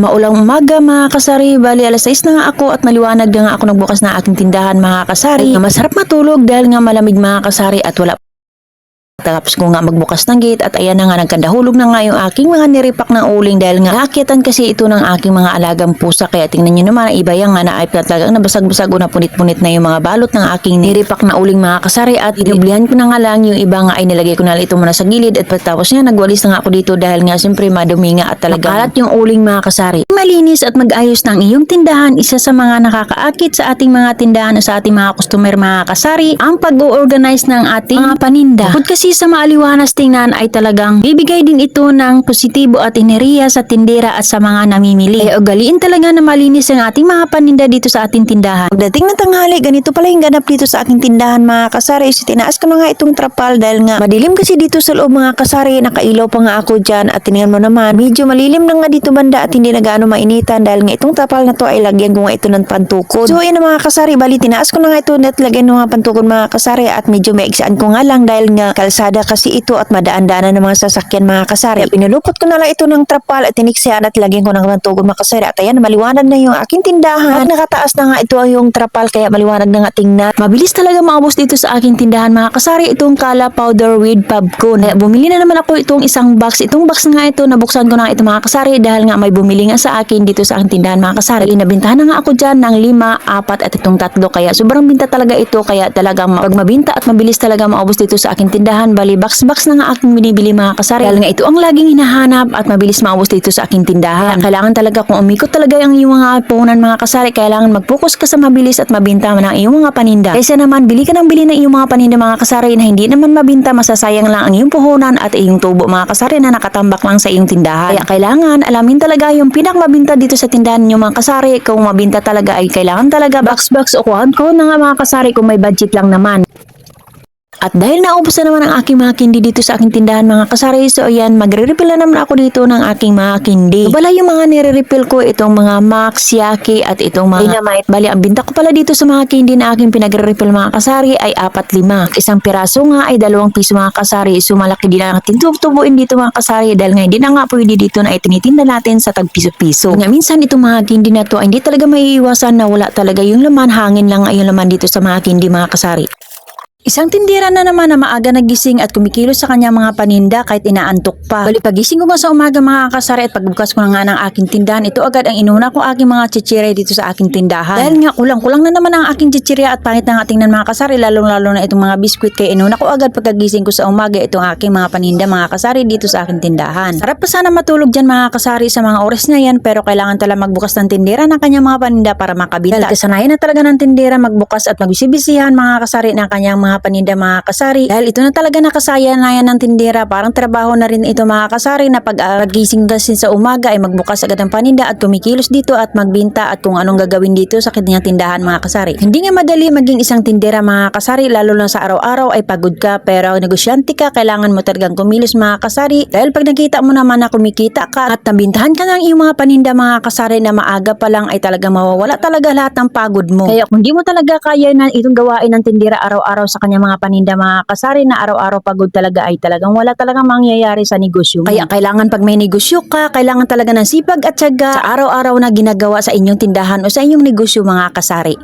Maulang umaga mga kasari, bali alas 6 na nga ako at maliwanag na nga ako nagbukas na aking tindahan mga kasari. Masarap matulog dahil nga malamig mga kasari at wala. Tapos ko nga magbukas ng gate at ayan na nga nagkandahulog na nga yung aking mga niripak ng uling dahil nga nakitan kasi ito ng aking mga alagang pusa. Kaya tingnan nyo naman iba yan nga na ay talagang nabasag-basag o napunit-punit na yung mga balot ng aking niripak na uling mga kasari at inublihan ko na nga lang yung iba nga ay nilagay ko na ito muna sa gilid at pagtapos nga nagwalis na nga ako dito dahil nga siyempre madumi nga at talagang makalat yung uling mga kasari. Malinis at mag-ayos ng iyong tindahan, isa sa mga nakakaakit sa ating mga tindahan o sa ating mga customer mga kasari ang pag-organize ng ating mga paninda. Bukod kasi sa maaliwanas tingnan ay talagang bibigay din ito ng positibo at enerhiya sa tindera at sa mga namimili. Kaya ugaliin talaga na malinis ang ating mga paninda dito sa ating tindahan. Pagdating ng tanghali, ganito pala yung ganap dito sa aking tindahan mga kasari. So, tinaas ko na nga itong trapal dahil nga madilim kasi dito sa loob mga kasari. Nakailaw pa nga ako dyan at tingnan mo naman medyo malilim na nga dito banda at hindi na gaano mainitan dahil nga itong trapal na to ay lagyan ko nga ito ng pantukod. So yan mga kasari, bali tinaas ko na nga ito at lagyan ng mga pantukod mga kasari at medyo maiksaan ko nga lang dahil nga kalsada kasi ito at madaan-daanan ng mga sasakyan mga kasari. Pinulupot ko na lang ito ng trapal at tiniksyan at lagyan ko ng pantukod mga kasari at ayan maliwanag na yung aking tindahan at nakataas na nga ito yung trapal kaya maliwanag na nga tingnan. Mabilis talaga maubos dito sa aking tindahan mga kasari itong Kala powder with Pabcon. Kaya bumili na naman ako itong isang box. Itong box na nga ito nabuksan ko na ito mga kasari dahil nga may bumili nga sa akin dito sa aking tindahan mga kasari. Inabintahan na nga ako dyan ng 5, 4 at itong 3 kaya sobrang binta talaga ito kaya talagang pag mabinta at mabilis talaga maubos dito sa aking tindahan. Bali box na nga aking binibili mga kasari dahil nga ito ang laging hinahanap at mabilis maubos dito sa aking tindahan. Kaya kailangan talaga kung umikot talaga ang iyong mga puhunan mga kasari kailangan mag-focus ka sa mabilis at mabinta ng iyong mga paninda. Kaysa naman bili ka ng bili ng iyong mga paninda mga kasari na hindi naman mabinta masasayang lang ang iyong puhunan at iyong tubo mga kasari na nakatambak lang sa iyong tindahan. Kaya kailangan alamin talaga yung pinakamabinta dito sa tindahan niyo mga kasari. Kung mabinta talaga ay kailangan talaga box o kuhan ko na nga mga kasari kung may budget lang naman. At dahil naubos na naman ang aking mga kindi dito sa aking tindahan mga kasari, so ayan, magre-refill na naman ako dito ng aking mga kindi. So, bala yung mga nire-refill ko, itong mga Max, Yaki, at itong mga Dynamite. Bali, ang binta ko pala dito sa mga kindi na aking pinagre-refill mga kasari ay 4-5. Isang piraso nga ay 2 piso mga kasari. So malaki din ang ating tubuin dito mga kasari dahil nga hindi na nga pwede dito na itinitinda natin sa tag-piso-piso. Nga minsan itong mga kindi na to ay hindi talaga maiiwasan na wala talaga yung laman, hangin lang ay yung laman dito sa mga kindi mga kasari. Isang tindera na naman na maaga nagising at kumikilos sa kanyang mga paninda kahit inaantok pa. Bali pagising ko nga sa umaga mga kasari at pagbukas ko na nga ng aking tindahan, ito agad ang inuna ko aking mga chichirya dito sa aking tindahan. Dahil nga kulang-kulang na naman ang aking chichirya at pangit na nga tingnan mga kasari, lalong-lalo na itong mga biskwit kaya inuna ko agad pagkagising ko sa umaga itong aking mga paninda mga kasari dito sa aking tindahan. Sarap pa sana matulog dyan mga kasari sa mga oras na yan pero kailangan talaga magbukas ng tindera ng kanyang mga paninda para makabinta. Dahil kasanayan na talaga ng tindera magbukas at magbisibisihan mga kasari ng kanyang mga paninda mga kasari dahil ito na talaga nakasaya na yan ng tindera, parang trabaho na rin ito mga kasari na pag-gising kasi sa umaga ay magbukas agad ng paninda at kumikilos dito at magbinta at kung anong gagawin dito sa kanyang tindahan mga kasari. Hindi nga madali maging isang tindera mga kasari lalo na sa araw-araw ay pagod ka pero negosyante ka, kailangan mo talagang kumilos mga kasari dahil pag nakita mo naman na kumikita ka at nabintahan ka ng iyong mga paninda mga kasari na maaga pa lang ay talagang mawawala talaga lahat ng pagod mo. Kaya kung di mo talaga kaya na itong gawain ng tindera araw-araw sa kanyang mga paninda mga kasari na araw-araw pagod talaga ay talagang wala talagang mangyayari sa negosyo mo. Kaya kailangan pag may negosyo ka, kailangan talaga ng sipag at tiyaga sa araw-araw na ginagawa sa inyong tindahan o sa inyong negosyo mga kasari.